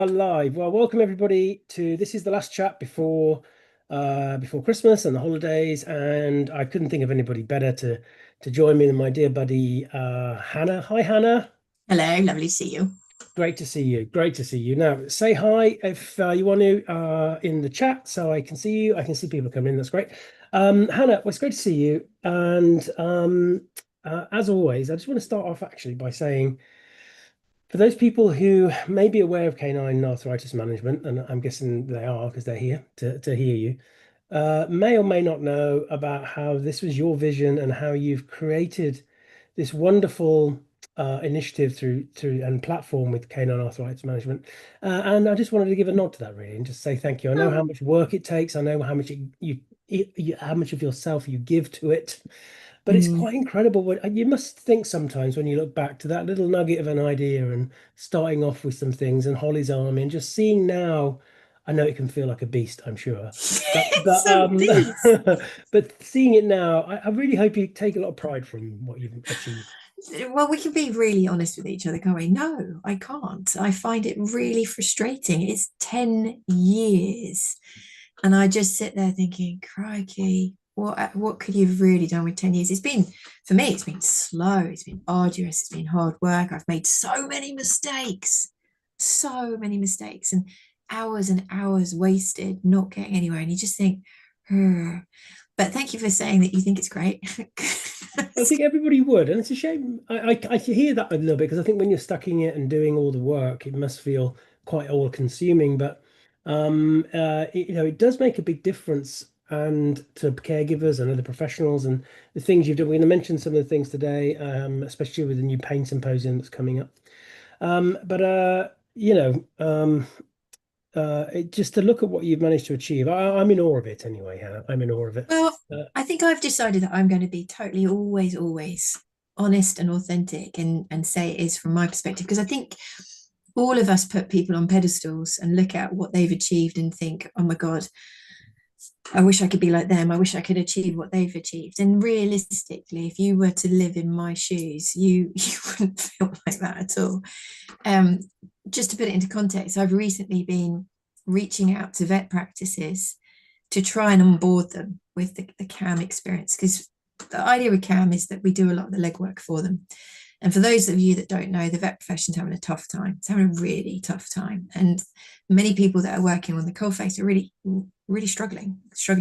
Live. Well, welcome everybody to this is the last chat before Christmas and the holidays, and I couldn't think of anybody better to join me than my dear buddy Hannah. Hi, Hannah. Hello, lovely to see you. Great to see you. Great to see you. Now, say hi if you want to in the chat, so I can see you. I can see people coming in. That's great. Hannah, well, it's great to see you. And as always, I just want to start off actually by saying, for those people who may be aware of canine arthritis management, and I'm guessing they are because they're here to hear you, may or may not know about how this was your vision and how you've created this wonderful initiative through and platform with canine arthritis management. And I just wanted to give a nod to that really and just say thank you. I know how Oh, much work it takes. I know how much how much of yourself you give to it. But it's mm. quite incredible what you must think sometimes when you look back to that little nugget of an idea and starting off with some things and Holly's Army and just seeing now, I know it can feel like a beast, I'm sure. But It's a beast. but seeing it now, I really hope you take a lot of pride from what you've achieved. Well, we can be really honest with each other, can't we? No, I can't. I find it really frustrating. It's 10 years. And I just sit there thinking, crikey, what could you have really done with 10 years? It's been, for me, it's been slow, it's been arduous, it's been hard work. I've made so many mistakes, and hours wasted not getting anywhere. And you just think, "Ugh." But thank you for saying that you think it's great. I think everybody would, and it's a shame. I hear that a little bit because I think when you're stuck in it and doing all the work, it must feel quite all-consuming. But it does make a big difference, and to caregivers and other professionals and the things you've done. We're going to mention some of the things today, especially with the new pain symposium that's coming up. But just to look at what you've managed to achieve, I'm in awe of it anyway, Hannah. I'm in awe of it. Well, Uh, I think I've decided that I'm going to be totally always honest and authentic and say it is from my perspective, because I think all of us put people on pedestals and look at what they've achieved and think, oh my God, I wish I could be like them. I wish I could achieve what they've achieved. And realistically, if you were to live in my shoes, you wouldn't feel like that at all. Um, just to put it into context, I've recently been reaching out to vet practices to try and onboard them with the CAM experience, because the idea with CAM is that we do a lot of the legwork for them. And for those of you that don't know, the vet profession's having a tough time. It's having a really tough time. And many people that are working on the coalface are really struggling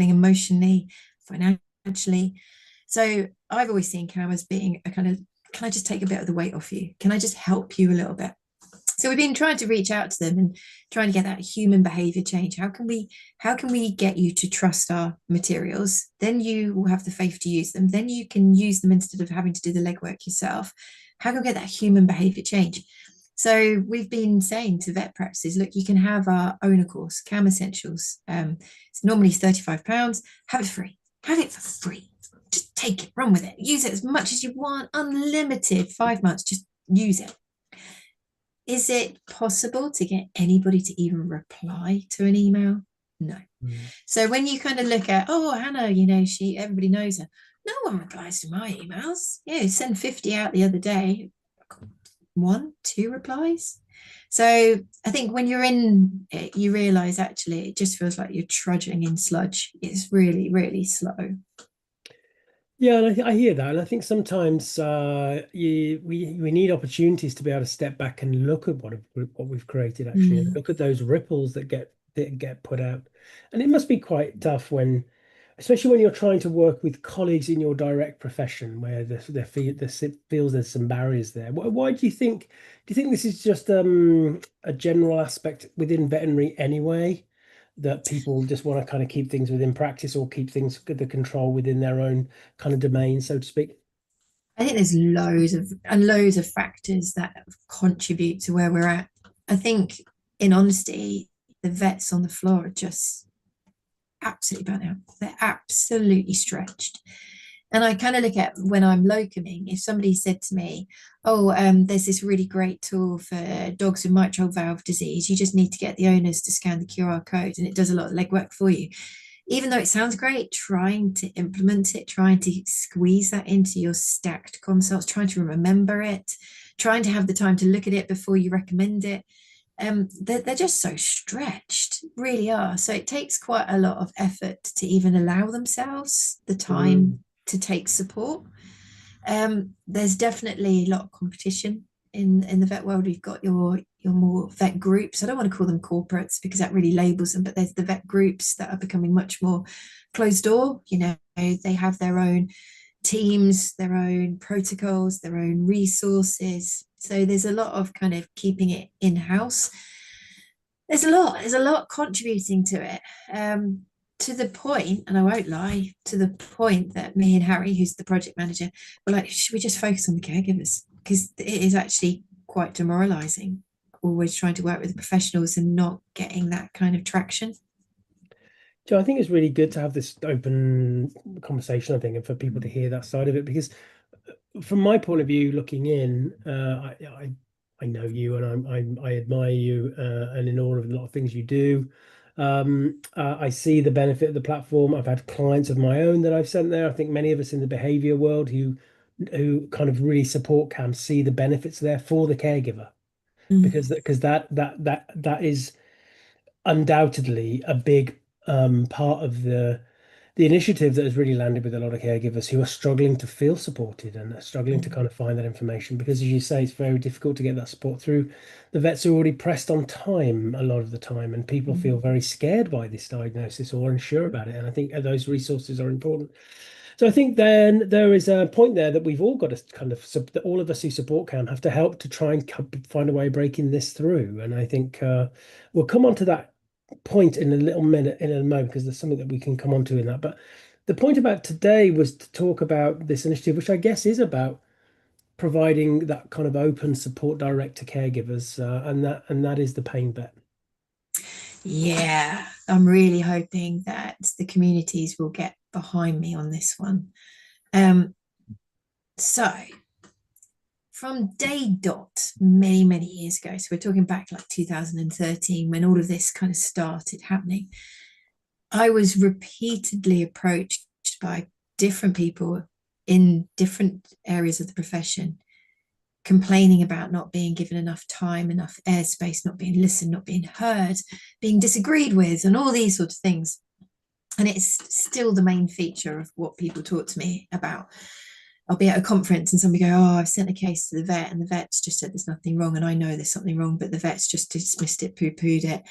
emotionally, financially. So I've always seen CAM as being a kind of, can I just take a bit of the weight off you? Can I just help you a little bit? So we've been trying to reach out to them and trying to get that human behavior change. How can we get you to trust our materials? Then you will have the faith to use them. Then you can use them instead of having to do the legwork yourself. How can we get that human behavior change? So we've been saying to vet practices, look, you can have our owner course, CAM Essentials. It's normally £35. Have it free. Have it for free. Just take it, run with it, use it as much as you want, unlimited, 5 months, just use it. Is it possible to get anybody to even reply to an email? No. mm. So when you kind of look at, oh, Hannah, everybody knows her. No one replies to my emails. Yeah, send 50 out the other day. One, two replies. So I think when you're in it, you realize actually it just feels like you're trudging in sludge. It's really slow. Yeah, and I hear that, and I think sometimes we need opportunities to be able to step back and look at what we've created actually, and Mm. look at those ripples that get put out, and it must be quite tough when, especially when you're trying to work with colleagues in your direct profession, where there feels there's some barriers there. Why do you think? Do you think this is just a general aspect within veterinary anyway? That people just want to kind of keep things within practice or keep things the control within their own kind of domain, so to speak. I think there's loads of factors that contribute to where we're at. I think, in honesty, the vets on the floor are just absolutely burnt out. They're absolutely stretched. And I kind of look at when I'm locuming, if somebody said to me, oh, there's this really great tool for dogs with mitral valve disease. You just need to get the owners to scan the QR code and it does a lot of legwork for you. Even though it sounds great, trying to implement it, trying to squeeze that into your stacked consults, trying to remember it, trying to have the time to look at it before you recommend it, they're just so stretched, really are. So it takes quite a lot of effort to even allow themselves the Mm. time to take support. There's definitely a lot of competition in the vet world. You've got your more vet groups. I don't want to call them corporates because that really labels them, but there's the vet groups that are becoming much more closed door. You know, they have their own teams, their own protocols, their own resources. So there's a lot of kind of keeping it in house. There's a lot contributing to it. To the point, and I won't lie, to the point that me and Harry, who's the project manager, were like, should we just focus on the caregivers? Because it is actually quite demoralizing, always trying to work with the professionals and not getting that kind of traction. So I think it's really good to have this open conversation, I think, and for people to hear that side of it, because from my point of view, looking in, I know you and I admire you, and in all of a lot of things you do. I see the benefit of the platform. I've had clients of my own that I've sent there. I think many of us in the behavior world who kind of really support CAM see the benefits there for the caregiver, Mm. because that is undoubtedly a big part of the initiative that has really landed with a lot of caregivers who are struggling to feel supported and are struggling to kind of find that information, because as you say, it's very difficult to get that support through. The vets are already pressed on time a lot of the time, and people feel very scared by this diagnosis or unsure about it, and I think those resources are important. So I think then there is a point there that we've all got to kind of that all of us who support CAM have to help to try and find a way of breaking this through. And I think we'll come on to that point in a little minute, in a moment, because there's something that we can come on to in that. But the point about today was to talk about this initiative, which I guess is about providing that kind of open support direct to caregivers, and that is the pain vet. Yeah, I'm really hoping that the communities will get behind me on this one. Um, so from day dot, many, many years ago, so we're talking back like 2013 when all of this kind of started happening, I was repeatedly approached by different people in different areas of the profession complaining about not being given enough time, enough airspace, not being listened, not being heard, being disagreed with, and all these sort of things. And it's still the main feature of what people talk to me about. I'll be at a conference and somebody go, oh, I've sent a case to the vet and the vet's just said there's nothing wrong. And I know there's something wrong, but the vet's just dismissed it, poo-pooed it.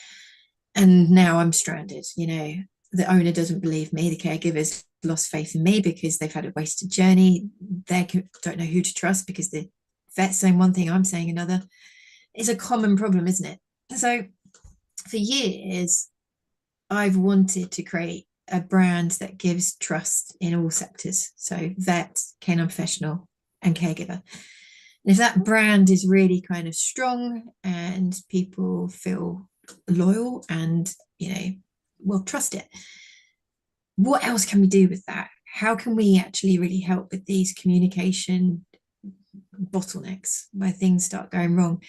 And now I'm stranded. You know, the owner doesn't believe me. The caregivers lost faith in me because they've had a wasted journey. They don't know who to trust because the vet's saying one thing, I'm saying another. It's a common problem, isn't it? So for years, I've wanted to create a brand that gives trust in all sectors. So vet, canine professional, and caregiver. And if that brand is really kind of strong and people feel loyal and, you know, will trust it, what else can we do with that? How can we actually really help with these communication bottlenecks where things start going wrong?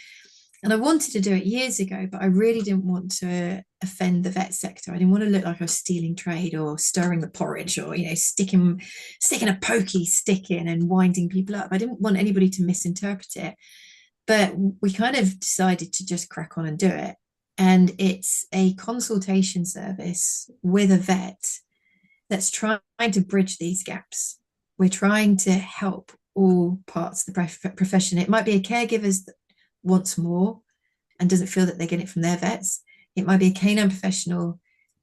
And I wanted to do it years ago, but I really didn't want to offend the vet sector. I didn't want to look like I was stealing trade or stirring the porridge or, you know, sticking a pokey stick in and winding people up. I didn't want anybody to misinterpret it. But we kind of decided to just crack on and do it. And it's a consultation service with a vet that's trying to bridge these gaps. We're trying to help all parts of the profession. It might be a caregiver that wants more and doesn't feel that they're getting it from their vets. It might be a canine professional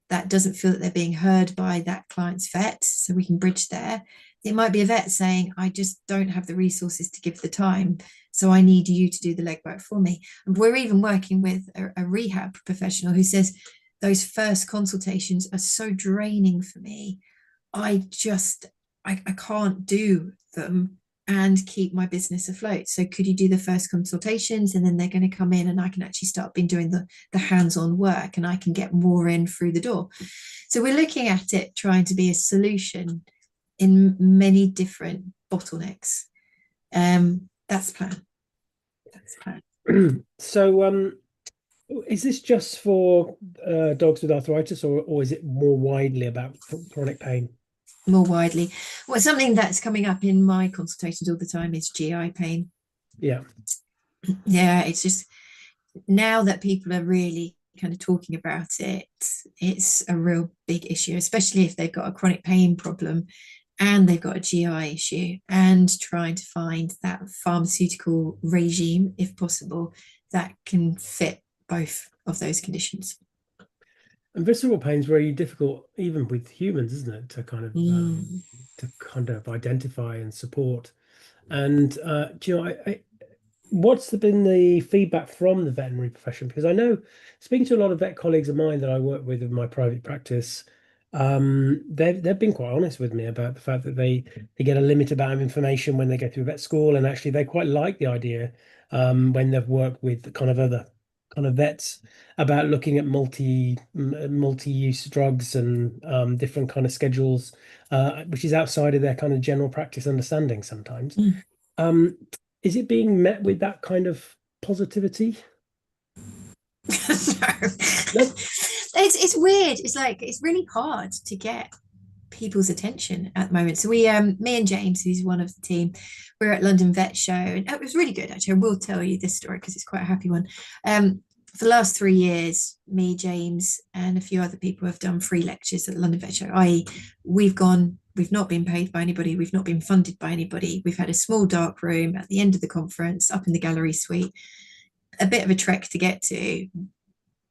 that doesn't feel that they're being heard by that client's vet, so we can bridge there. It might be a vet saying, I just don't have the resources to give the time, so I need you to do the legwork for me. And we're even working with a rehab professional who says, those first consultations are so draining for me. I can't do them and keep my business afloat. So could you do the first consultations, and then they're going to come in and I can actually start doing the hands-on work and I can get more in through the door. So we're looking at it trying to be a solution in many different bottlenecks. That's the plan. That's the plan. So is this just for dogs with arthritis, or is it more widely about chronic pain? More widely. Well, something that's coming up in my consultations all the time is GI pain. Yeah. Yeah, it's just now that people are really kind of talking about it, it's a real big issue, especially if they've got a chronic pain problem and they've got a GI issue, and trying to find that pharmaceutical regime, if possible, that can fit both of those conditions. And visceral pain is very difficult, even with humans, isn't it, Mm. to kind of identify and support. And do you know, what's been the feedback from the veterinary profession? Because I know, speaking to a lot of vet colleagues of mine that I work with in my private practice, they've been quite honest with me about the fact that they get a limited amount of information when they go through vet school, and actually they quite like the idea when they've worked with kind of other kind of vets about looking at multi-use drugs and different kind of schedules, which is outside of their kind of general practice understanding sometimes. Mm. Um, is it being met with that kind of positivity? No. It's weird. It's like it's really hard to get people's attention at the moment. So we me and James, who's one of the team, we're at London Vet Show, and it was really good actually. I will tell you this story because it's quite a happy one. For the last 3 years, me, James, and a few other people have done free lectures at the London Vet Show, i.e., we've not been paid by anybody, we've not been funded by anybody. We've had a small dark room at the end of the conference up in the gallery suite, a bit of a trek to get to,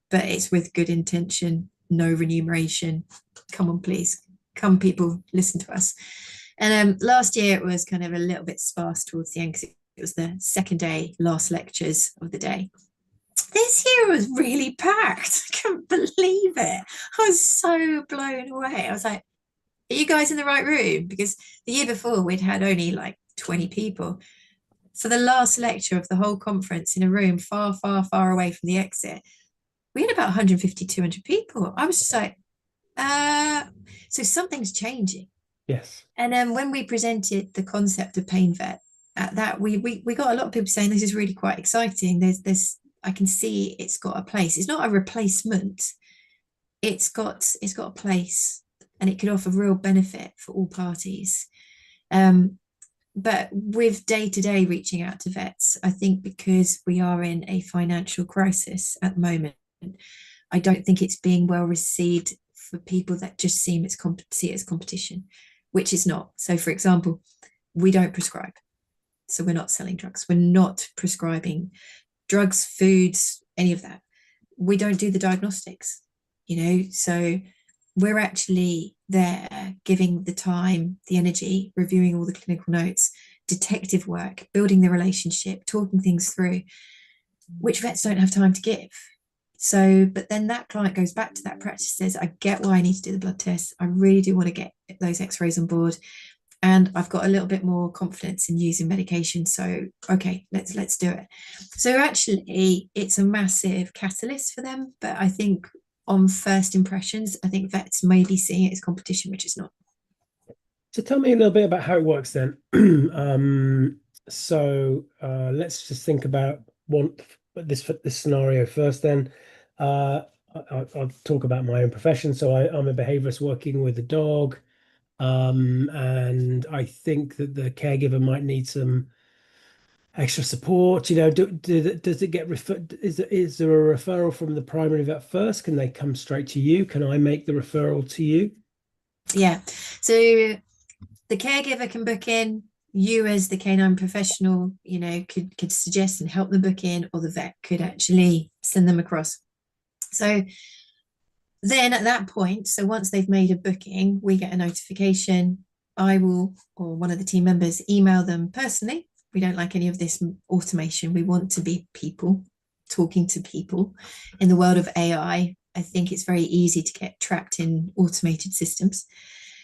but it's with good intention, no remuneration. Come on, please. Come, people, listen to us. And last year it was kind of a little bit sparse towards the end because it was the second day, last lectures of the day. This year was really packed. I couldn't believe it. I was so blown away. I was like, are you guys in the right room? Because the year before we'd had only like 20 people. For the last lecture of the whole conference in a room far, far, far away from the exit, we had about 150, 200 people. I was just like, so something's changing. Yes. And then when we presented the concept of pain vet, at that we got a lot of people saying this is really quite exciting. There's I can see it's got a place. It's not a replacement. It's got a place, and it could offer real benefit for all parties. But with day to day reaching out to vets, I think because we are in a financial crisis at the moment, I don't think it's being well received for people that just see it as competition, which is not. So, for example, we don't prescribe. So we're not selling drugs. We're not prescribing drugs, foods, any of that. We don't do the diagnostics, so we're actually there giving the time, the energy, reviewing all the clinical notes, detective work, building the relationship, talking things through, which vets don't have time to give. So, but then that client goes back to that practice, says, I get why I need to do the blood tests. I really do want to get those x-rays on board. And I've got a little bit more confidence in using medication. So, okay, let's do it. So actually, it's a massive catalyst for them. But I think on first impressions, I think vets may be seeing it as competition, which is not. So tell me a little bit about how it works then. Let's just think about this scenario first. Then I'll talk about my own profession. So I'm a behaviorist working with a dog, and I think that the caregiver might need some extra support. Does it get referred? Is there a referral from the primary vet first? Can they come straight to you? Can I make the referral to you? Yeah. So the caregiver can book in. You as the canine professional, could suggest and help them book in, or the vet could actually send them across. So then at that point, so once they've made a booking, we get a notification. I will, or one of the team members, email them personally. We don't like any of this automation. We want to be people talking to people. In the world of AI, I think it's very easy to get trapped in automated systems.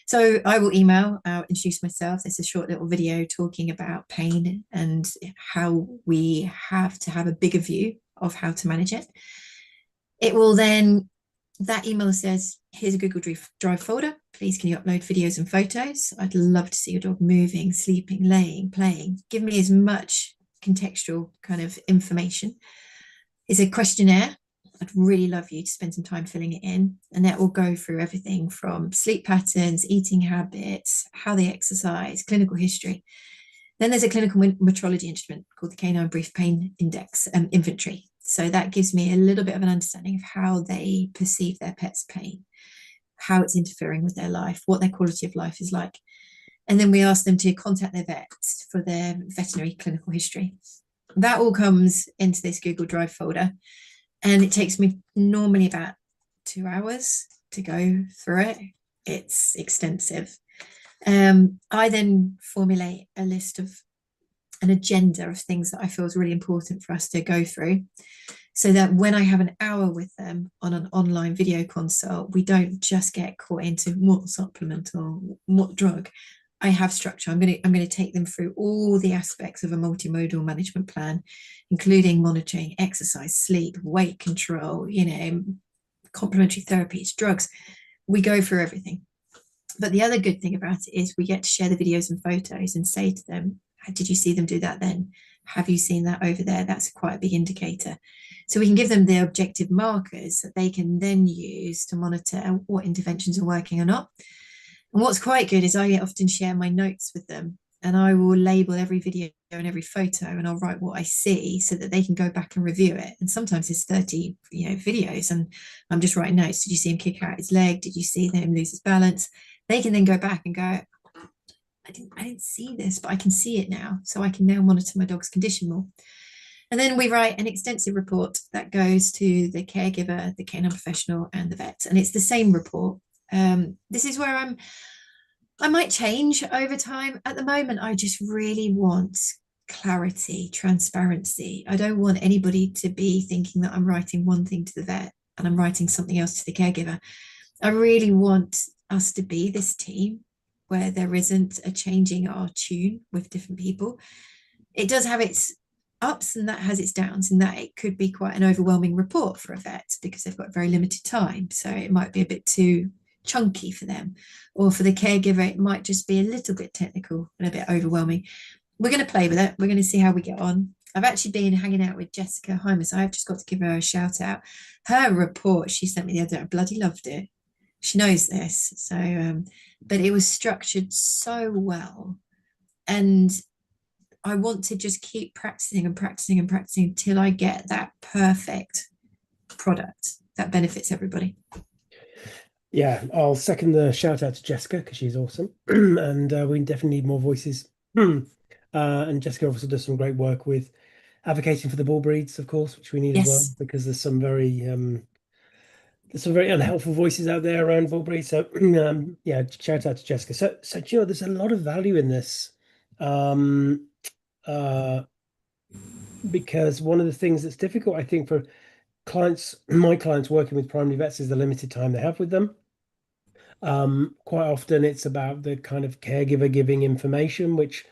So I will email, I'll introduce myself. There's a short little video talking about pain and how we have to have a bigger view of how to manage it. It will then, that email says, here's a Google Drive folder. Please, can you upload videos and photos? I'd love to see your dog moving, sleeping, laying, playing. Give me as much contextual kind of information. It's a questionnaire. I'd really love you to spend some time filling it in. And that will go through everything from sleep patterns, eating habits, how they exercise, clinical history. Then there's a clinical metrology instrument called the Canine Brief Pain Index Inventory. So that gives me a little bit of an understanding of how they perceive their pet's pain, how it's interfering with their life, what their quality of life is like. And then we ask them to contact their vets for their veterinary clinical history. That all comes into this Google Drive folder, and it takes me normally about 2 hours to go through it. It's extensive. I then formulate a list of an agenda of things that I feel is really important for us to go through, so that when I have an hour with them on an online video consult, we don't just get caught into what supplement or what drug. I have structure. I'm going to take them through all the aspects of a multimodal management plan, including monitoring, exercise, sleep, weight control, complementary therapies, drugs. We go through everything. But the other good thing about it is we get to share the videos and photos and say to them, did you see them do that then? Have you seen that over there? That's quite a big indicator. So we can give them the objective markers that they can then use to monitor what interventions are working or not. And what's quite good is I often share my notes with them, and I will label every video and every photo, and I'll write what I see so that they can go back and review it. And sometimes it's 30 videos, and I'm just writing notes. Did you see him kick out his leg? Did you see him lose his balance? They can then go back and go, I didn't see this, but I can see it now. So I can now monitor my dog's condition more. And then we write an extensive report that goes to the caregiver, the canine professional, and the vet. And it's the same report. This is where I might change over time. At the moment, I just really want clarity, transparency. I don't want anybody to be thinking that I'm writing one thing to the vet and I'm writing something else to the caregiver. I really want us to be this team where there isn't a changing our tune with different people. It does have its ups and that has its downs, and that it could be quite an overwhelming report for a vet because they've got very limited time. So it might be a bit too chunky for them, or for the caregiver it might just be a little bit technical and a bit overwhelming. We're going to play with it. We're going to see how we get on. I've actually been hanging out with Jessica Hymas. I've just got to give her a shout out. Her report she sent me the other day, I bloody loved it. She knows this, so but it was structured so well, and I want to just keep practicing and practicing and practicing until I get that perfect product that benefits everybody. Yeah, I'll second the shout out to Jessica because she's awesome, and we definitely need more voices. And Jessica also does some great work with advocating for the bull breeds, of course, which we need as well, because there's some very unhelpful voices out there around bull breeds. So yeah, shout out to Jessica. So there's a lot of value in this, because one of the things that's difficult, I think, for my clients working with primary vets is the limited time they have with them. Quite often it's about the kind of caregiver giving information, which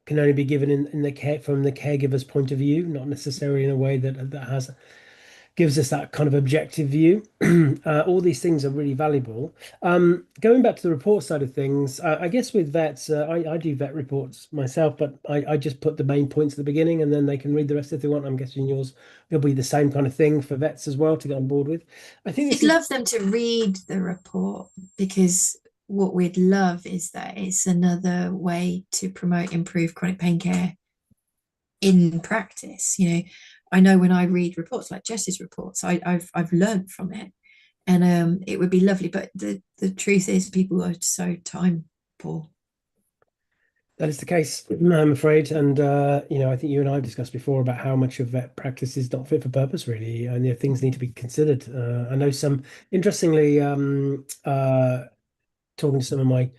can only be given in the care from the caregiver's point of view, not necessarily in a way that gives us that kind of objective view. All these things are really valuable. Going back to the report side of things, I guess with vets, I do vet reports myself, but I just put the main points at the beginning and then they can read the rest if they want. I'm guessing yours will be the same kind of thing for vets as well to get on board with. I think I'd love them to read the report, because what we'd love is that it's another way to promote improved chronic pain care in practice. I know when I read reports like Jess's reports, I've learned from it, and it would be lovely. But the truth is, people are so time poor. That is the case, I'm afraid. And I think you and I have discussed before about how much of vet practice is not fit for purpose, really, and things need to be considered. I know interestingly, talking to some of my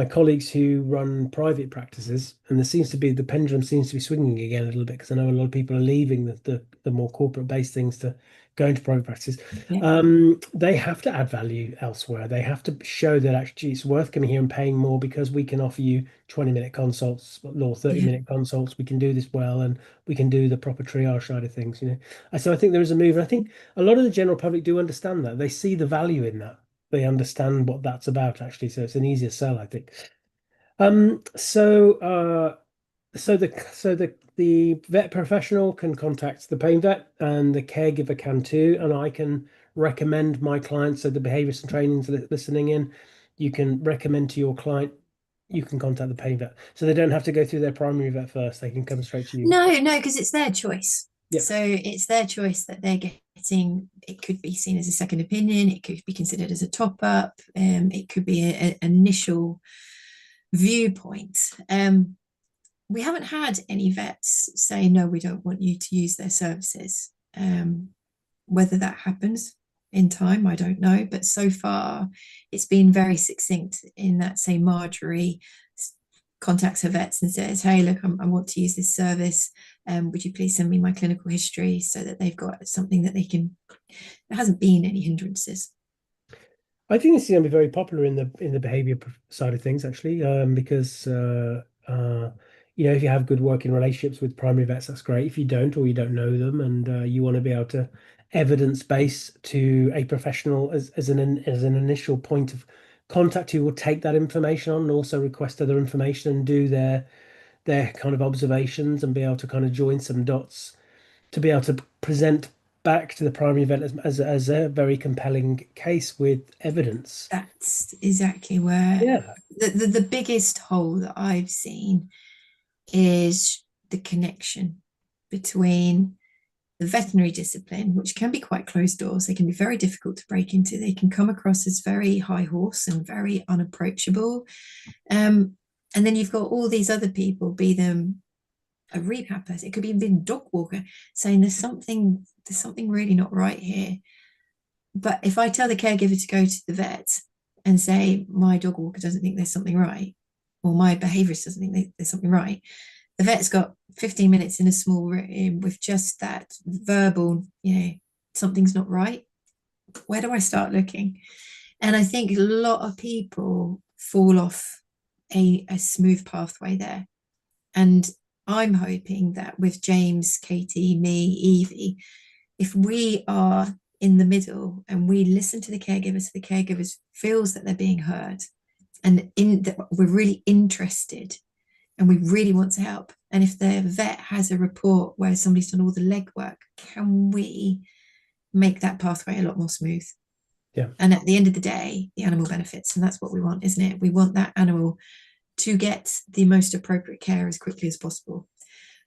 colleagues who run private practices, and the pendulum seems to be swinging again a little bit, because I know a lot of people are leaving the more corporate based things to go into private practices. Yeah. They have to add value elsewhere. They have to show that actually it's worth coming here and paying more, because we can offer you 20-minute consults or 30-minute consults. We can do this well, and we can do the proper triage side of things. So I think there is a move, and I think a lot of the general public do understand that. They see the value in that. They understand what that's about, actually, so it's an easier sell, I think. The vet professional can contact the pain vet, and the caregiver can too, and I can recommend my clients. So the behaviorists and trainings listening in, you can recommend to your client, you can contact the pain vet, so they don't have to go through their primary vet first. They can come straight to you. No, because it's their choice. Yeah. So it's their choice that they're getting. It could be seen as a second opinion. It could be considered as a top up. It could be an initial viewpoint. We haven't had any vets say, no, we don't want you to use their services. Whether that happens in time, I don't know. But so far, it's been very succinct in that, say, Marjorie contacts her vets and says, hey, look, I want to use this service. Would you please send me my clinical history so that they've got something that they can, there hasn't been any hindrances. I think this is going to be very popular in the behavior side of things, actually, because if you have good working relationships with primary vets, that's great. If you don't, or you don't know them, and you want to be able to evidence base to a professional as an initial point of contact who will take that information on and also request other information and do their kind of observations and be able to kind of join some dots to be able to present back to the primary event as a very compelling case with evidence. That's exactly where Yeah. the biggest hole that I've seen is the connection between the veterinary discipline, which can be quite closed doors. They can be very difficult to break into. They can come across as very high horse and very unapproachable. And then you've got all these other people, be them a rehab person, it could be even a dog walker, saying there's something really not right here. But if I tell the caregiver to go to the vet and say my dog walker doesn't think there's something right, or my behaviorist doesn't think there's something right, the vet's got 15 minutes in a small room with just that verbal, something's not right. Where do I start looking? And I think a lot of people fall off a smooth pathway there. And I'm hoping that with James, Katie, me, Evie, if we are in the middle and we listen to the caregivers, so the caregivers feels that they're being heard, and that we're really interested and we really want to help. And if the vet has a report where somebody's done all the legwork, can we make that pathway a lot more smooth? Yeah. And at the end of the day, the animal benefits, and that's what we want, isn't it? We want that animal to get the most appropriate care as quickly as possible.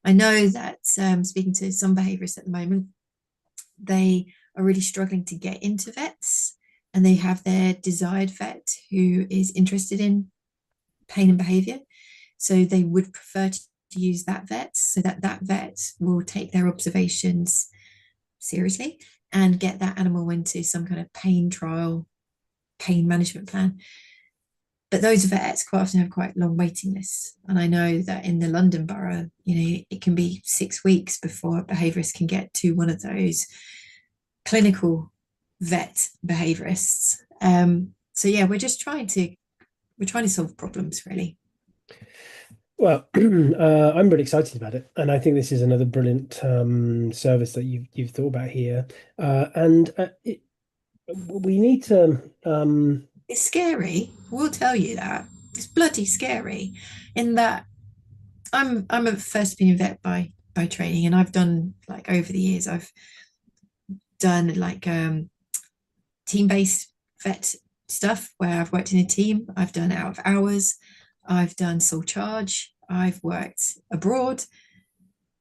I know that speaking to some behaviorists at the moment, they are really struggling to get into vets, and they have their desired vet who is interested in pain and behavior. So they would prefer to use that vet, so that that vet will take their observations seriously and get that animal into some kind of pain trial, pain management plan. But those vets quite often have quite long waiting lists. And I know that in the London borough, it can be 6 weeks before a behaviourist can get to one of those clinical vet behaviourists. So yeah, we're trying to solve problems, really. Well, I'm really excited about it, and I think this is another brilliant service that you've thought about here. We need to. It's scary. We'll tell you that. It's bloody scary. In that I'm a first opinion vet by training, and I've done, like, over the years, I've done like team-based vet stuff where I've worked in a team. I've done out of hours. I've done sole charge. I've worked abroad.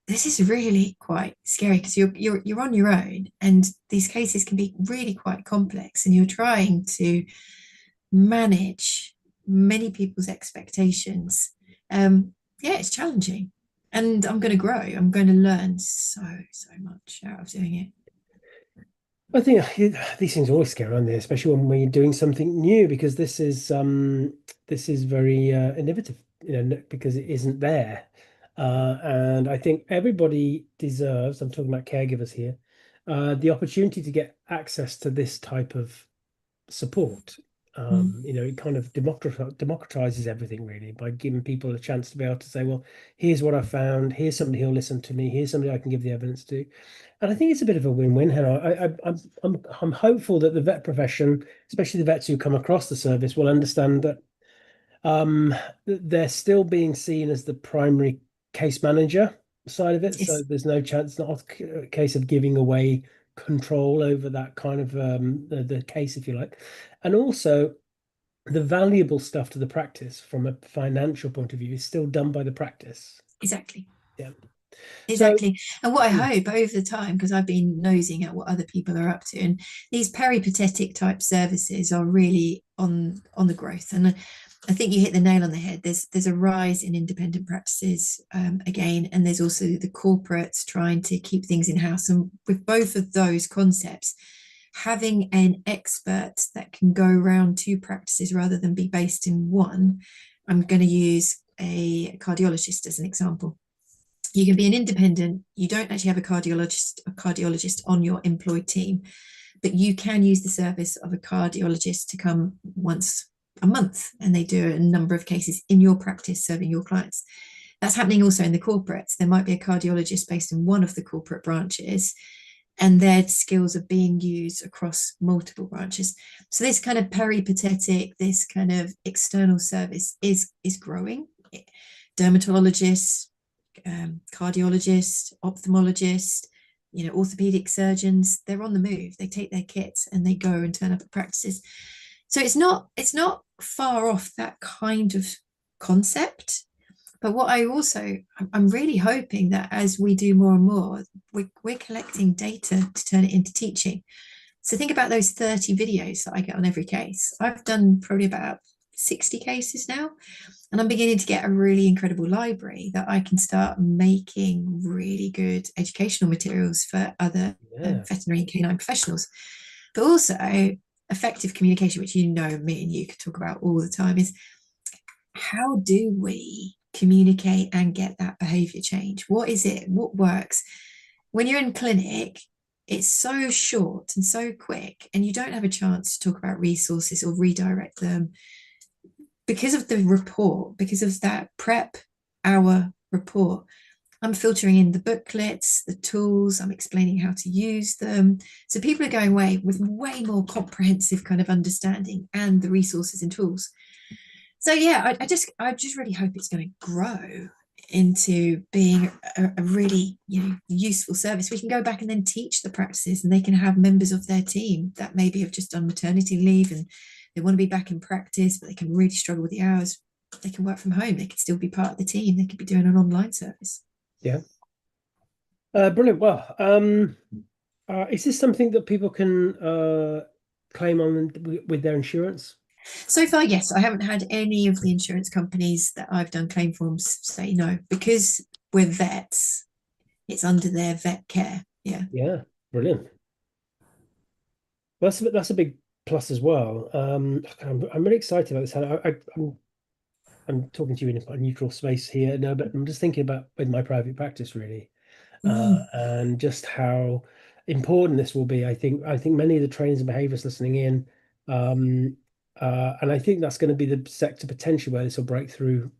This is really quite scary because you're on your own, and these cases can be really quite complex, and you're trying to manage many people's expectations. Yeah, it's challenging, and I'm going to grow. I'm going to learn so much out of doing it. I think these things are always scary, aren't they? Especially when we're doing something new, because this is very innovative, because it isn't there. And I think everybody deserves, I'm talking about caregivers here, the opportunity to get access to this type of support. Mm. It kind of democratizes everything, really, by giving people a chance to be able to say, well, here's what I found, here's somebody who'll listen to me, here's somebody I can give the evidence to. And I think it's a bit of a win-win, Hannah. I'm hopeful that the vet profession, especially the vets who come across the service, will understand that they're still being seen as the primary case manager side of it. So Yes, there's no chance, not a case of giving away control over that kind of the case, if you like. And also the valuable stuff to the practice from a financial point of view is still done by the practice. exactly. Yeah. So, Exactly. And what I mm, hope over the time, because I've been nosing at what other people are up to, and these peripatetic type services are really on the growth. And I think you hit the nail on the head. There's a rise in independent practices again, and there's also the corporates trying to keep things in house. And with both of those concepts, having an expert that can go around two practices rather than be based in one. I'm going to use a cardiologist as an example. You can be an independent, you don't actually have a cardiologist on your employed team, but you can use the service of a cardiologist to come once a month, and they do a number of cases in your practice serving your clients. That's happening also in the corporates. There might be a cardiologist based in one of the corporate branches, and their skills are being used across multiple branches. So this kind of peripatetic, this kind of external service is growing. Dermatologists, cardiologists, ophthalmologists, orthopedic surgeons, they're on the move. They take their kits and they go and turn up at practices. So it's not far off that kind of concept. But what I'm really hoping that as we do more and more, we're collecting data to turn it into teaching. So think about those 30 videos that I get on every case. I've done probably about 60 cases now, and I'm beginning to get a really incredible library that I can start making really good educational materials for other yeah, veterinary and canine professionals. But also effective communication, which me and you could talk about all the time, is how do we communicate and get that behavior change? What is it? What works? When you're in clinic, it's so short and so quick, and you don't have a chance to talk about resources or redirect them because of the report, because of that prep hour report. I'm filtering in the booklets, the tools, I'm explaining how to use them. So people are going away with way more comprehensive kind of understanding and the resources and tools. So yeah, I just really hope it's going to grow into being a really useful service. We can go back and then teach the practices, and they can have members of their team that maybe have just done maternity leave and they want to be back in practice, but they can really struggle with the hours. They can work from home. They could still be part of the team. They could be doing an online service. yeah. Brilliant. Well, is this something that people can claim on with their insurance? So far, yes, I haven't had any of the insurance companies that I've done claim forms say no, because we're vets. It's under their vet care. Yeah. Yeah, brilliant. Well, that's a big plus as well. I'm really excited about this. I'm talking to you in a neutral space here, no, but I'm just thinking about with my private practice really, Mm. and just how important this will be. I think many of the trainers and behaviorists listening in, and I think that's going to be the sector potentially where this will break through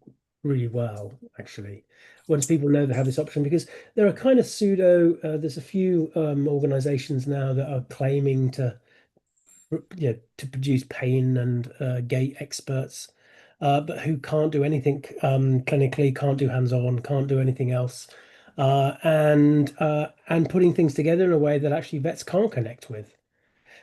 really well, actually, once people know they have this option, because there are kind of pseudo. There's a few organizations now that are claiming to produce pain and gait experts, but who can't do anything clinically, can't do hands-on, can't do anything else, and putting things together in a way that actually vets can't connect with.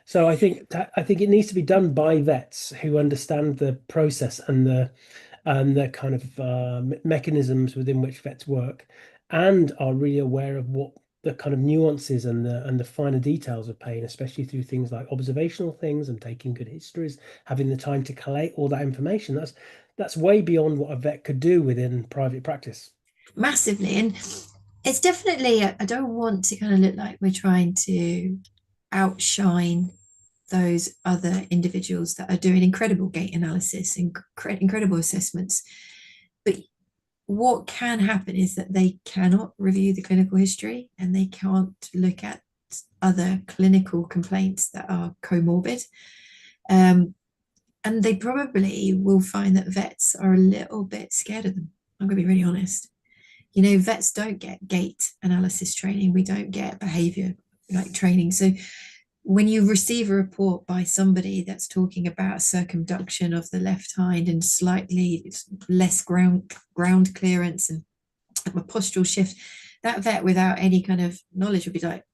So I think it needs to be done by vets who understand the process and the kind of mechanisms within which vets work, and are really aware of what the kind of nuances and the finer details of pain, especially through things like observational things and taking good histories, having the time to collate all that information. That's way beyond what a vet could do within private practice. Massively. And it's definitely, I don't want to kind of look like we're trying to outshine those other individuals that are doing incredible gait analysis and incredible assessments. But what can happen is that they cannot review the clinical history, and they can't look at other clinical complaints that are comorbid. Um, and they probably will find that vets are a little bit scared of them. I'm going to be really honest. Vets don't get gait analysis training. We don't get behavior like training. So when you receive a report by somebody that's talking about circumduction of the left hind and slightly less ground clearance and a postural shift, that vet without any kind of knowledge would be like,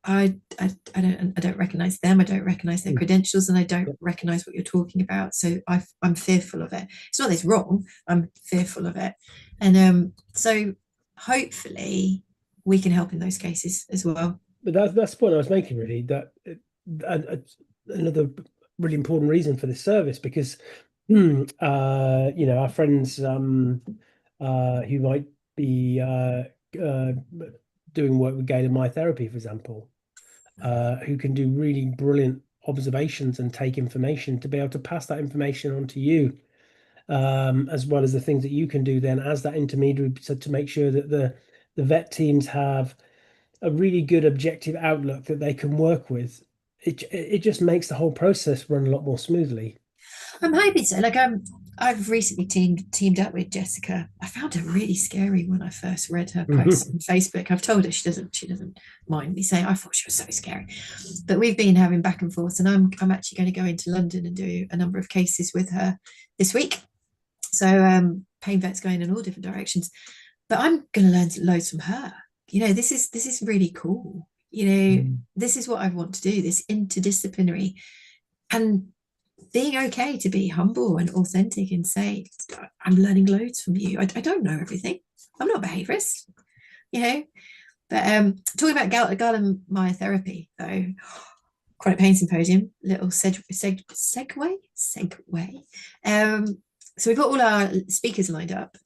I don't recognize them. I don't recognize their Mm. credentials, and I don't recognize what you're talking about. So I'm fearful of it. It's not that it's wrong. I'm fearful of it, and so hopefully we can help in those cases as well. But that's the point I was making, really, that another really important reason for this service, because our friends who might be uh, doing work with Galen My Therapy, for example, who can do really brilliant observations and take information to be able to pass that information on to you, as well as the things that you can do then as that intermediary, so to make sure that the vet teams have a really good objective outlook that they can work with. It just makes the whole process run a lot more smoothly. I'm hoping so. I've recently teamed up with Jessica. I found her really scary when I first read her posts on Facebook. I've told her she doesn't mind me saying I thought she was so scary. But we've been having back and forth, and I'm actually going to go into London and do a number of cases with her this week. So pain vet's going in all different directions. But I'm going to learn loads from her. This is really cool. This is what I want to do, this interdisciplinary, and being okay to be humble and authentic and say, I'm learning loads from you. I don't know everything. I'm not a behaviorist, you know. But talking about Galen-Meyer therapy, though, chronic pain symposium, little segue. So we've got all our speakers lined up.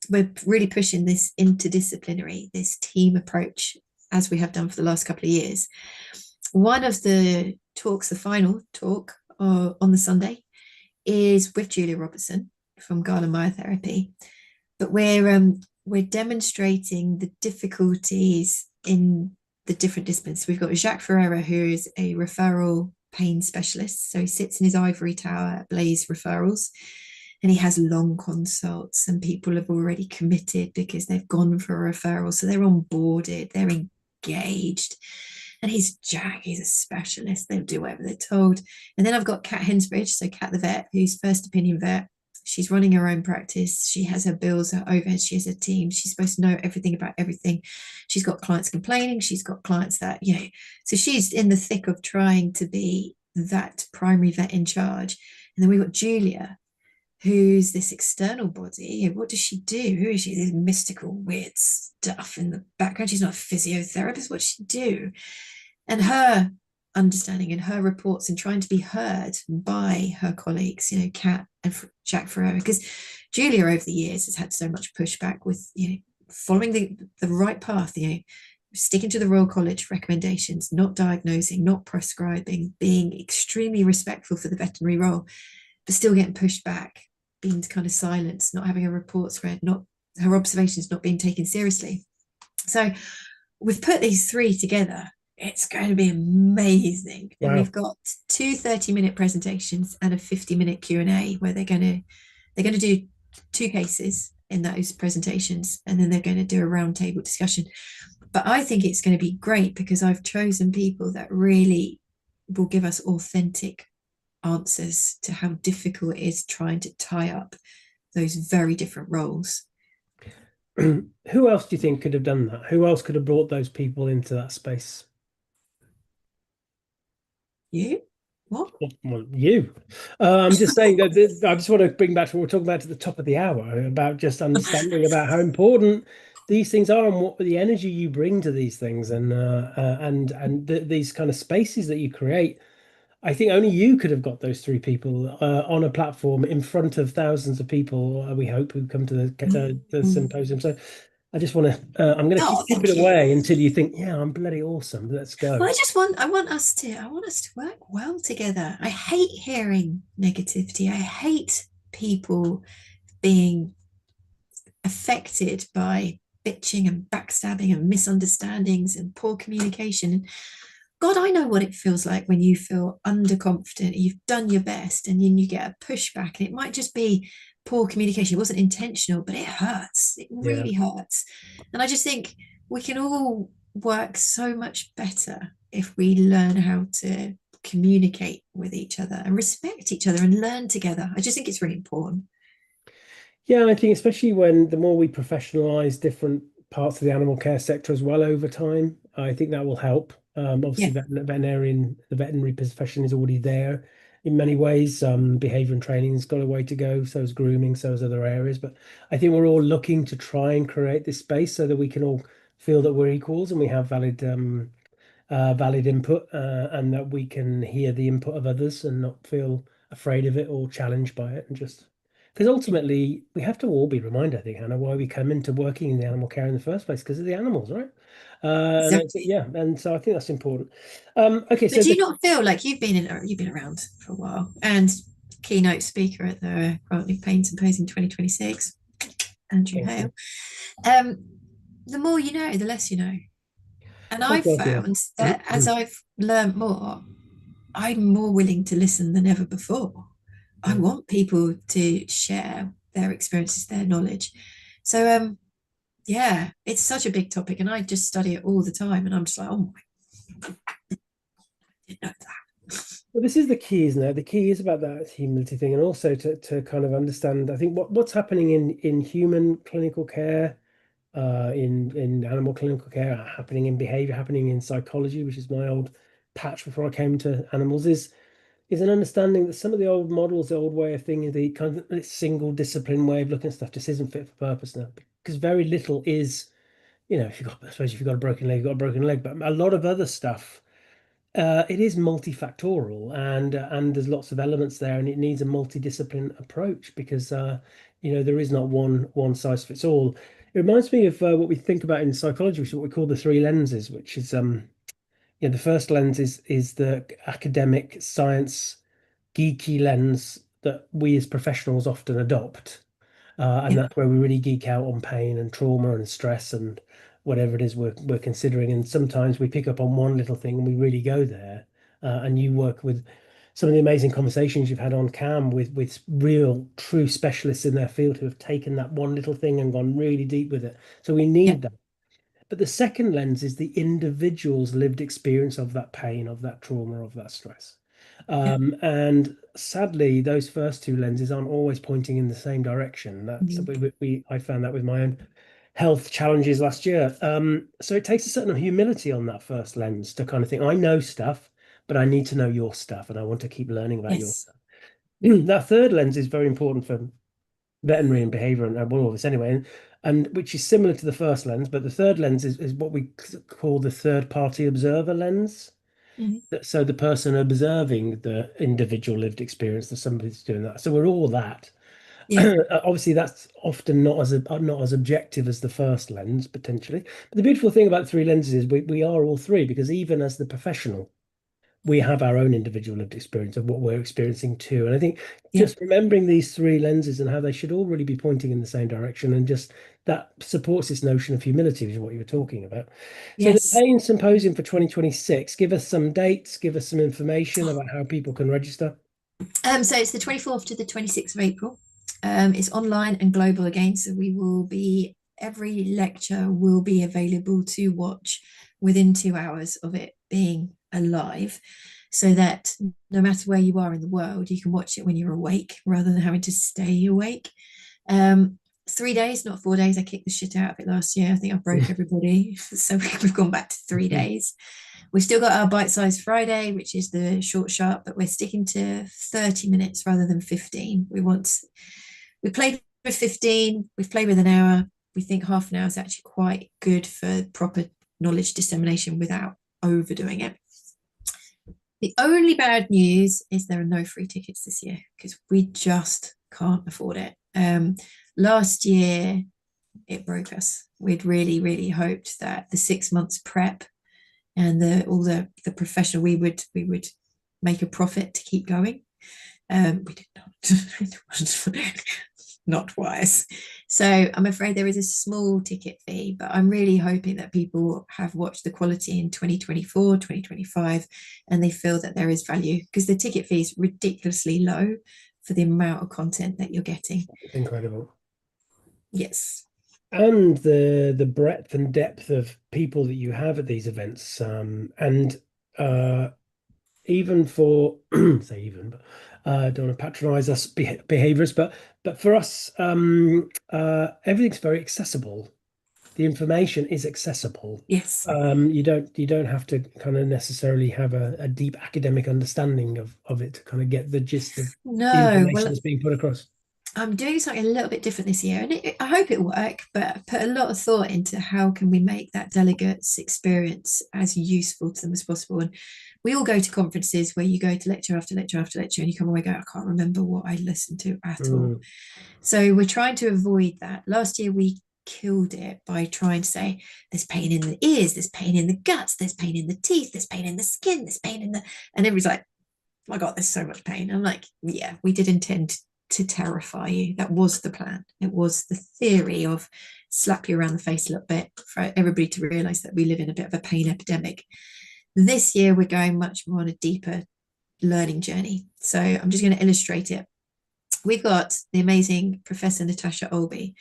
We're really pushing this interdisciplinary, this team approach, as we have done for the last couple of years. One of the talks, the final talk on the Sunday, is with Julia Robertson from Galen-Meyer Therapy. But we're demonstrating the difficulties in the different disciplines. We've got Jacques Ferreira, who is a referral pain specialist. So he sits in his ivory tower at Blaze Referrals, and he has long consults, and people have already committed because they've gone for a referral. So they're onboarded, they're engaged. And Jack, he's a specialist. They'll do whatever they're told. And then I've got Kat Hensbridge, so Kat the vet, who's first opinion vet. She's running her own practice. She has her bills, her overhead. She has a team. She's supposed to know everything about everything. She's got clients complaining. She's got clients that, so she's in the thick of trying to be that primary vet in charge. And then we've got Julia, who's this external body. What does she do? Who is she? This mystical, weird stuff in the background. She's not a physiotherapist. What does she do? And her understanding and her reports and trying to be heard by her colleagues, Kat and Jacques Ferreira, because Julia over the years has had so much pushback with, following the right path, sticking to the Royal College recommendations, not diagnosing, not prescribing, being extremely respectful for the veterinary role, but still getting pushed back, being kind of silenced, not having her reports read, not her observations not being taken seriously. So we've put these three together. It's going to be amazing. Wow. And we've got two 30-minute presentations and a 50-minute Q&A where they're going to do two cases in those presentations, and then they're going to do a roundtable discussion. But I think it's going to be great because I've chosen people that really will give us authentic answers to how difficult it is trying to tie up those very different roles. Who else do you think could have done that? Who else could have brought those people into that space? You? What? Well, you. I'm just saying that I just want to bring back to what we were talking about at the top of the hour about just understanding about how important these things are and what the energy you bring to these things, and these kind of spaces that you create. I think only you could have got those three people on a platform in front of thousands of people, we hope, who come to the symposium. So I just want to, I'm going to keep it away until you think, yeah, I'm bloody awesome. Let's go. Well, I want us to work well together. I hate hearing negativity. I hate people being affected by bitching and backstabbing and misunderstandings and poor communication. God, I know what it feels like when you feel underconfident, you've done your best, and then you get a pushback, and it might just be poor communication. It wasn't intentional, but it hurts. It really hurts. And I just think we can all work so much better if we learn how to communicate with each other and respect each other and learn together. I just think it's really important. Yeah, I think especially when the more we professionalize different parts of the animal care sector as well over time, I think that will help. Obviously, the veterinary profession is already there in many ways. Behavior and training's got a way to go, so is grooming, so is other areas. But I think we're all looking to try and create this space so that we can all feel that we're equals and we have valid input, and that we can hear the input of others and not feel afraid of it or challenged by it. And just because ultimately we have to all be reminded, I think, Hannah, why we come into working in the animal care in the first place, because of the animals, right? And I think, Exactly. yeah, and so I think that's important. Okay, But so do you not feel like you've been around for a while and keynote speaker at the Chronic Pain Symposium 2026, Andrew awesome. Hale? Um, the more you know, the less you know. And Oh I've God, yeah. found that as I've learned more, I'm more willing to listen than ever before. I Yeah. want people to share their experiences, their knowledge. So yeah, it's such a big topic, and I just study it all the time. And I'm just like, oh my, I didn't know that. Well, this is the key, isn't it? The key is about that humility thing, and also to kind of understand, I think, what's happening in human clinical care, in animal clinical care, happening in behavior, happening in psychology, which is my old patch before I came to animals, is an understanding that some of the old models, the old way of thinking, the kind of single discipline way of looking at stuff just isn't fit for purpose now. Because very little is, if you've got, I suppose if you've got a broken leg, you've got a broken leg, but a lot of other stuff, it is multifactorial, and there's lots of elements there, and it needs a multidiscipline approach because there is not one size fits all. It reminds me of what we think about in psychology, which is what we call the three lenses, which is the first lens is the academic science geeky lens that we as professionals often adopt. And Yeah, that's where we really geek out on pain and trauma and stress and whatever it is we're considering. And sometimes we pick up on one little thing and we really go there. And you work with some of the amazing conversations you've had on Cam with real, true specialists in their field who have taken that one little thing and gone really deep with it. So we yeah, need that. But the second lens is the individual's lived experience of that pain, of that trauma, of that stress. yeah. And sadly, those first two lenses aren't always pointing in the same direction. That's Mm. I found that with my own health challenges last year. So it takes a certain humility on that first lens to kind of think, I know stuff, but I need to know your stuff, and I want to keep learning about your Yes. stuff. That third lens is very important for veterinary and behavior and all of this anyway, and which is similar to the first lens, but the third lens is what we call the third party observer lens. Mhm. So the person observing the individual lived experience, that somebody's doing that. So we're all that. Yeah. Obviously, that's often not as objective as the first lens potentially. But the beautiful thing about three lenses is we are all three, because even as the professional, we have our own individual lived experience of what we're experiencing too. And I think Yeah. just remembering these three lenses and how they should all really be pointing in the same direction, and just that supports this notion of humility, which is what you were talking about. So the Yes. Pain Symposium for 2026, give us some dates, give us some information about how people can register. So it's the 24th to the 26th of April. It's online and global again. So every lecture will be available to watch within 2 hours of it being alive, so that no matter where you are in the world, you can watch it when you're awake rather than having to stay awake. Um, 3 days, not 4 days. I kicked the shit out of it last year. I think I broke everybody. So we've gone back to 3 days. We've still got our bite-sized Friday, which is the short sharp, but we're sticking to 30 minutes rather than 15. We played with 15, we've played with an hour. We think half an hour is actually quite good for proper knowledge dissemination without overdoing it. The only bad news is there are no free tickets this year because we just can't afford it. Last year, it broke us. We'd really, really hoped that the 6 months prep and all the professional, we would make a profit to keep going. We did not. It was not wise. So I'm afraid there is a small ticket fee, but I'm really hoping that people have watched the quality in 2024, 2025, and they feel that there is value, because the ticket fee is ridiculously low for the amount of content that you're getting. It's incredible. Yes. And the breadth and depth of people that you have at these events, and even for say even, but don't want to patronize us behaviorists, but for us, everything's very accessible. the information is accessible. Yes. You don't have to kind of necessarily have a deep academic understanding of it to kind of get the gist of the No, information well, that's being put across. I'm doing something a little bit different this year, and I hope it will work. But I put a lot of thought into how can we make that delegates' experience as useful to them as possible. And we all go to conferences where you go to lecture after lecture after lecture, and you come away and go, I can't remember what I listened to at all. Mm. So we're trying to avoid that. Last year we killed it by trying to say there's pain in the ears, there's pain in the guts, there's pain in the teeth, there's pain in the skin, there's pain in the, and everybody's like, oh my God, there's so much pain. I'm like, yeah, we did intend to terrify you. That was the plan. It was the theory of slap you around the face a little bit for everybody to realize that we live in a bit of a pain epidemic. This year, we're going much more on a deeper learning journey. So I'm just going to illustrate it. We've got the amazing Professor Natasha Olby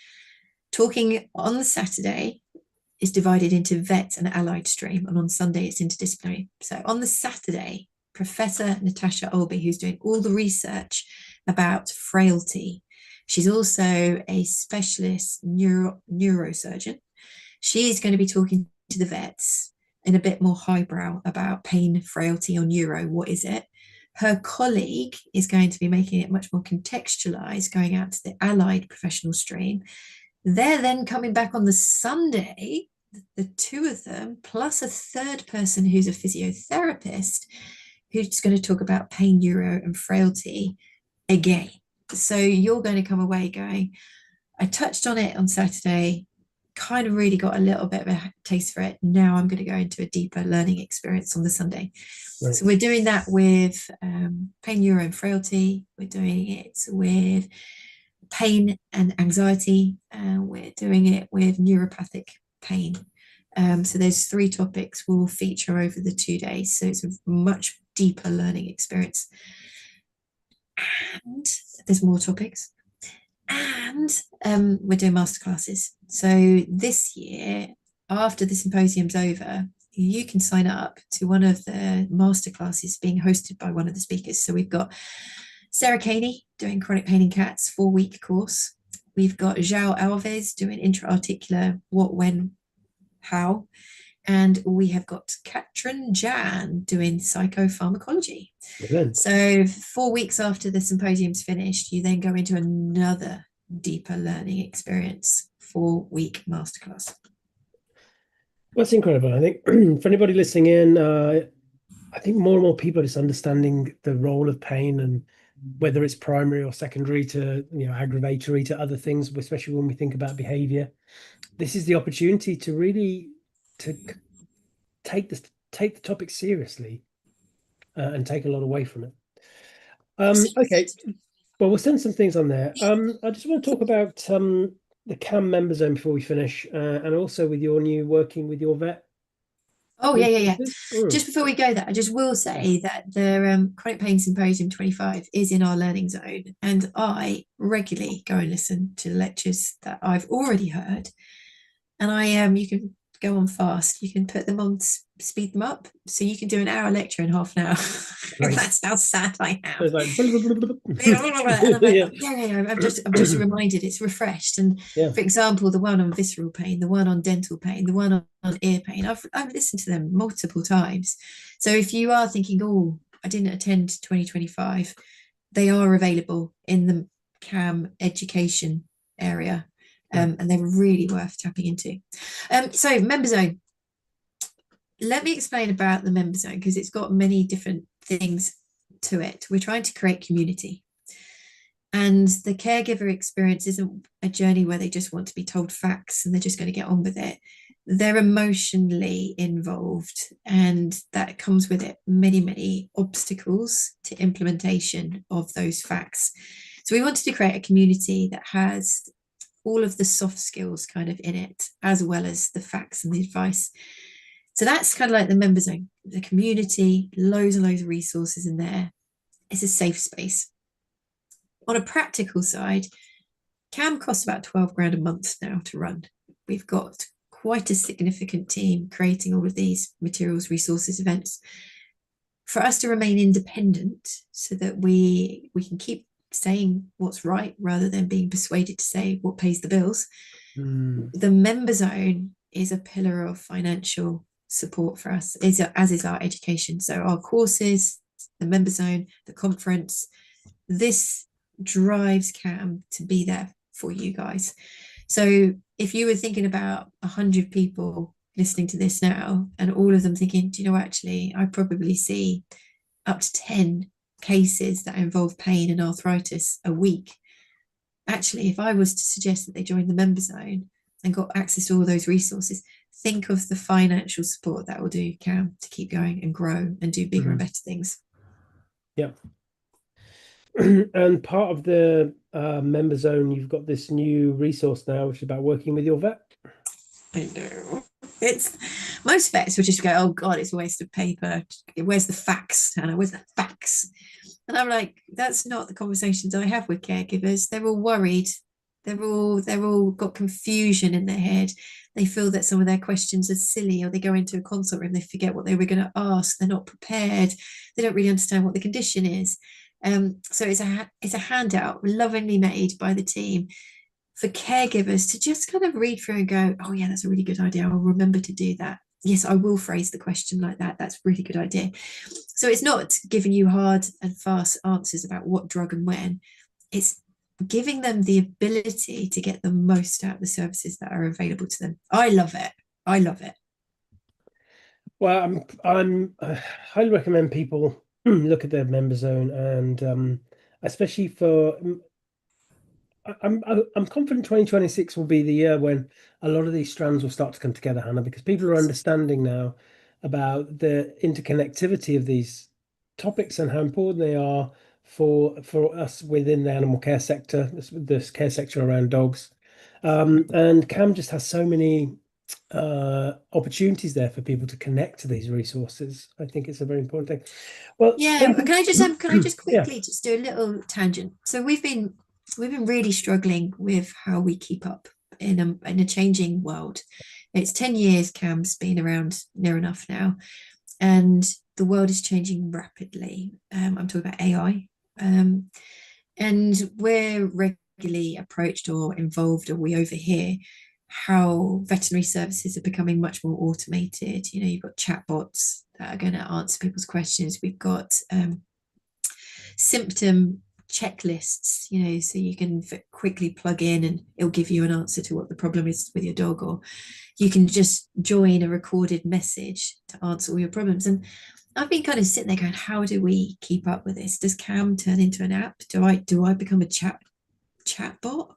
talking on the Saturday. Is divided into vet and allied stream, and on Sunday it's interdisciplinary. So on the Saturday, Professor Natasha Olby, who's doing all the research about frailty, she's also a specialist neurosurgeon. She is going to be talking to the vets in a bit more highbrow about pain, frailty, or neuro. What is it? Her colleague is going to be making it much more contextualized, going out to the allied professional stream. They're then coming back on the Sunday, the two of them, plus a third person who's a physiotherapist, who's going to talk about pain, neuro, and frailty again. So you're going to come away going, I touched on it on Saturday, kind of really got a little bit of a taste for it. Now I'm going to go into a deeper learning experience on the Sunday. Right. So we're doing that with pain, neuro, and frailty. We're doing it with pain and anxiety, and we're doing it with neuropathic pain. So there's 3 topics will feature over the 2 days. So it's a much deeper learning experience. And there's more topics. And we're doing masterclasses. So this year, after the symposium's over, you can sign up to one of the masterclasses being hosted by one of the speakers. So we've got Sarah Caney doing chronic pain in cats, 4-week course. We've got João Alves doing intra-articular what, when, how. And we have got Katrin Jan doing psychopharmacology. Brilliant. So 4 weeks after the symposium's finished, you then go into another deeper learning experience, 4-week masterclass. That's incredible. I think for anybody listening in, I think more and more people are just understanding the role of pain, and whether it's primary or secondary to, aggravatory to other things, especially when we think about behavior. This is the opportunity to really take the topic seriously and take a lot away from it. Okay, well, we'll send some things on there. I just want to talk about the CAM member zone before we finish, and also with your new working with your vet. Oh, yeah. Just before we go there, I just will say that the Chronic Pain Symposium 25 is in our learning zone, and I regularly go and listen to the lectures that I've already heard. And you can go on fast. You can put them on, speed them up. So you can do an hour lecture in half an hour. Right. That's how sad I am. It's like, and I'm like, yeah. I'm just reminded, it's refreshed. And for example, the one on visceral pain, the one on dental pain, the one on ear pain, I've listened to them multiple times. So if you are thinking, oh, I didn't attend 2025, they are available in the CAM education area. And they're really worth tapping into. So member zone. Let me explain about the member zone, because it's got many different things to it. We're trying to create community. And the caregiver experience isn't a journey where they just want to be told facts and they're just going to get on with it. They're emotionally involved, and that comes with it many, many obstacles to implementation of those facts. So we wanted to create a community that has all of the soft skills kind of in it, as well as the facts and the advice. So that's kind of like the member zone, the community, loads and loads of resources in there. It's a safe space. On a practical side, CAM costs about 12 grand a month now to run. We've got quite a significant team creating all of these materials, resources, events. For us to remain independent so that we can keep saying what's right rather than being persuaded to say what pays the bills, Mm. The member zone is a pillar of financial support for us, as is our education. So our courses, the member zone, the conference, this drives CAM to be there for you guys. So if you were thinking about 100 people listening to this now, and all of them thinking, do you know, actually, I probably see up to 10 cases that involve pain and arthritis a week. Actually, if I was to suggest that they join the member zone and got access to all those resources, think of the financial support that will do CAM to keep going and grow and do bigger and better things. Yeah. And part of the member zone, you've got this new resource now, which is about working with your vet. I know. It's most vets would just go, oh God, it's a waste of paper. Where's the facts, Hannah? Where's the facts? And I'm like, that's not the conversations I have with caregivers. They're all worried. They're all got confusion in their head. They feel that some of their questions are silly, or they go into a consult room, they forget what they were going to ask. They're not prepared. They don't really understand what the condition is. So it's a handout lovingly made by the team for caregivers to just kind of read through and go, oh yeah, that's a really good idea. I'll remember to do that. Yes, I will phrase the question like that. That's a really good idea. So it's not giving you hard and fast answers about what drug and when. It's giving them the ability to get the most out of the services that are available to them. I love it. I love it. Well, I highly recommend people look at their member zone, and especially for I'm confident 2026 will be the year when a lot of these strands will start to come together, Hannah, because people are understanding now about the interconnectivity of these topics and how important they are for us within the animal care sector, this care sector around dogs. And CAM just has so many opportunities there for people to connect to these resources. I think it's a very important thing. Well, Yeah, thank you. can I just Yeah. quickly just do a little tangent? So we've been really struggling with how we keep up in a changing world. It's 10 years Cam's been around near enough now, and the world is changing rapidly. I'm talking about AI. And we're regularly approached or involved, or we overhear how veterinary services are becoming much more automated. You know, you've got chatbots that are going to answer people's questions. We've got symptom checklists, you know, so you can quickly plug in and it'll give you an answer to what the problem is with your dog, or you can just join a recorded message to answer all your problems. And I've been kind of sitting there going, how do we keep up with this? Does Cam turn into an app? Do I become a chatbot?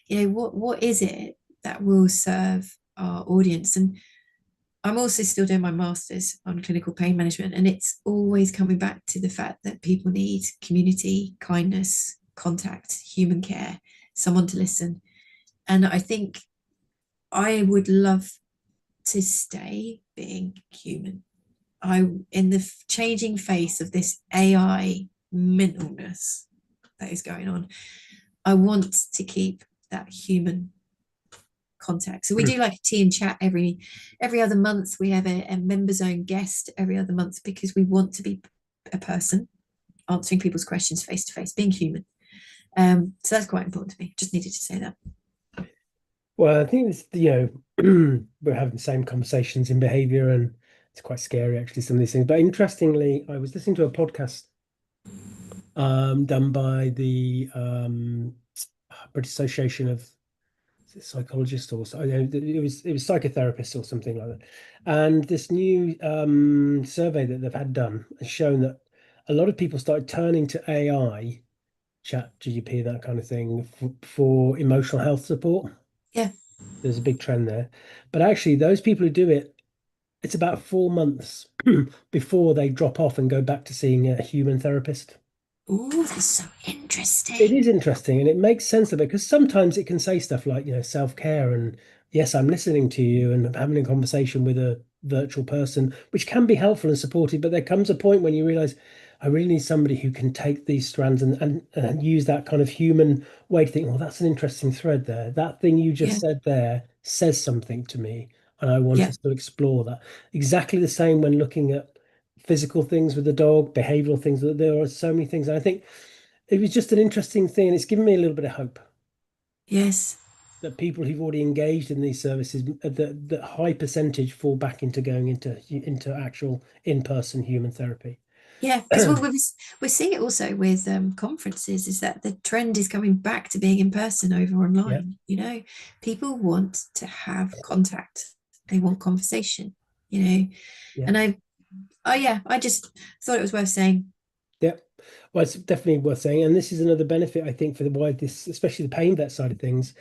You know, what is it that will serve our audience? And I'm also still doing my master's on clinical pain management, and it's always coming back to the fact that people need community, kindness, contact, human care, someone to listen. And I think I would love to stay being human. In the changing face of this AI mentalness that is going on, I want to keep that human contact. So we do like a tea and chat every other month. We have a member zone guest every other month, because we want to be a person answering people's questions face to face, being human. So that's quite important to me. Just needed to say that. Well, I think it's, we're having the same conversations in behavior, and it's quite scary actually, some of these things. But interestingly, I was listening to a podcast done by the British Association of Psychologists, or so, it was psychotherapists or something like that. And this new survey that they've had done has shown that a lot of people started turning to AI, chat GP, that kind of thing, for emotional health support. Yeah. There's a big trend there. But actually, those people who do it, it's about 4 months before they drop off and go back to seeing a human therapist. Oh, that's so It interesting. is interesting, and it makes sense of it, because sometimes it can say stuff like, self-care, and yes, I'm listening to you and having a conversation with a virtual person, which can be helpful and supportive. But there comes a point when you realize I really need somebody who can take these strands and use that kind of human way to think, well, that's an interesting thread there. That thing you just Yeah. said there says something to me, and I want Yeah. us to explore that. Exactly the same when looking at physical things with the dog, behavioral things. There are so many things. And I think it was just an interesting thing, and it's given me a little bit of hope. Yes. that people who've already engaged in these services, that high percentage fall back into going into actual in-person human therapy. Yeah, because we're seeing it also with conferences, is that the trend is coming back to being in person over Yeah, online. People want to have contact, they want conversation, yeah, and oh yeah, I just thought it was worth saying. yeah. Well, it's definitely worth saying, and this is another benefit I think for the why this, especially the pain vet side of things,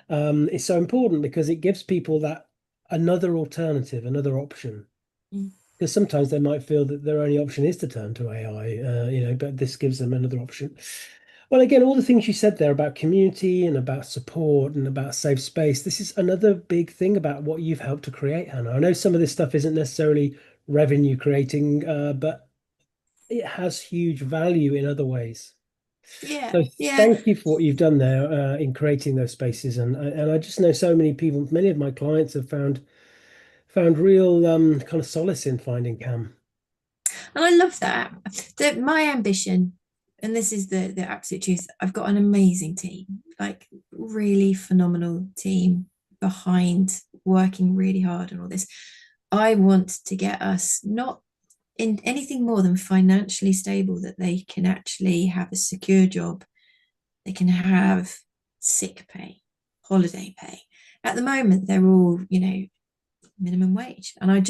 is so important because it gives people that another alternative, another option. Mm. Because sometimes they might feel that their only option is to turn to AI, but this gives them another option. Well, again, all the things you said there about community and about support and about safe space, this is another big thing about what you've helped to create, Hannah. I know some of this stuff isn't necessarily revenue creating, but it has huge value in other ways. Yeah, So yeah. thank you for what you've done there in creating those spaces, and I just know so many people, many of my clients have found real kind of solace in finding Cam. And I love that. My ambition, and this is the absolute truth, I've got an amazing team, like really phenomenal team behind working really hard and all this. I want to get us not in anything more than financially stable, that they can actually have a secure job, they can have sick pay, holiday pay. At the moment, they're all, minimum wage. And I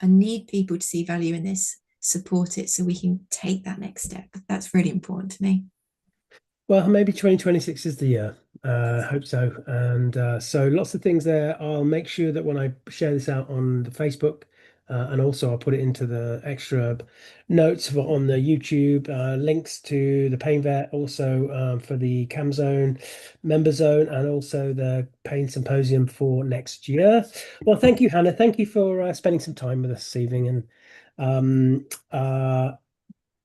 need people to see value in this, support it so we can take that next step. That's really important to me. Well, maybe 2026 is the year. Hope so. And so lots of things there. I'll make sure that when I share this out on the Facebook, and also I'll put it into the extra notes on the YouTube, links to the Pain Vet, also for the Cam Zone, Member Zone, and also the Pain Symposium for next year. Well, thank you, Hannah. Thank you for spending some time with us this evening. And um,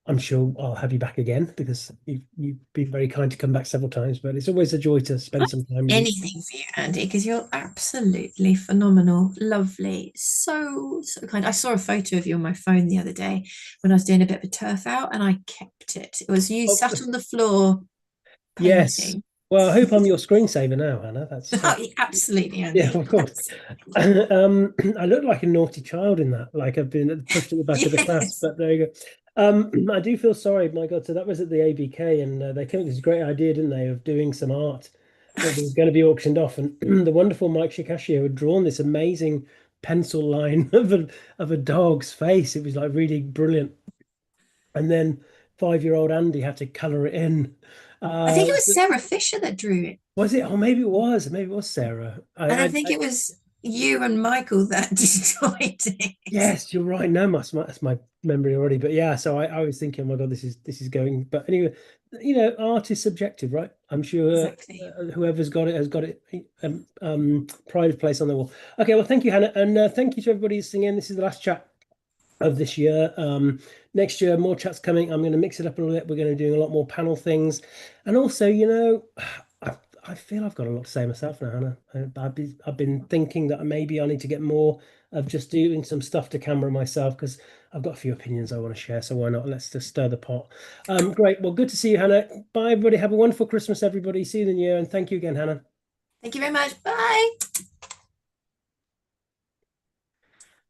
I'm sure I'll have you back again because you've been very kind to come back several times, but it's always a joy to spend some time with you. Anything for you, Andy, because you're absolutely phenomenal, lovely, so kind. I saw a photo of you on my phone the other day when I was doing a bit of a turf out, and I kept it. It was you Oh, sat on the floor yes. painting. Well, I hope I'm your screensaver now, Hannah. Oh, absolutely, Yeah, Andy. of course. Absolutely. I look like a naughty child in that, like I've been pushed at the back of the class, Yes. but there you go. I do feel sorry, my God. So that was at the ABK, and they came up with this great idea, didn't they, of doing some art that was going to be auctioned off. And the wonderful Mike Shikashio had drawn this amazing pencil line of a dog's face. It was like really brilliant. And then 5-year-old Andy had to color it in. I think it Uh, was Sarah Fisher that drew it. was it? Oh, maybe it was. Maybe it was Sarah. And I think it was you and Michael that destroyed it. Yes, you're right. No, that's my memory already. But yeah, so I was thinking, oh my God, this is going. But anyway, art is subjective, right? I'm sure Exactly. whoever's got it has got it. Pride of place on the wall. Okay, well, thank you, Hannah, and thank you to everybody listening in. This is the last chat of this year. Next year, more chats coming. I'm going to mix it up a little bit. We're going to be doing a lot more panel things, and also, I, I feel I've got a lot to say myself now, Hannah. I've been thinking that maybe I need to get more of just doing some stuff to camera myself because I've got a few opinions I want to share. So why not? Let's just stir the pot. Great. Well, good to see you, Hannah. Bye, everybody. Have a wonderful Christmas, everybody. See you in the new year, and thank you again, Hannah. Thank you very much. Bye.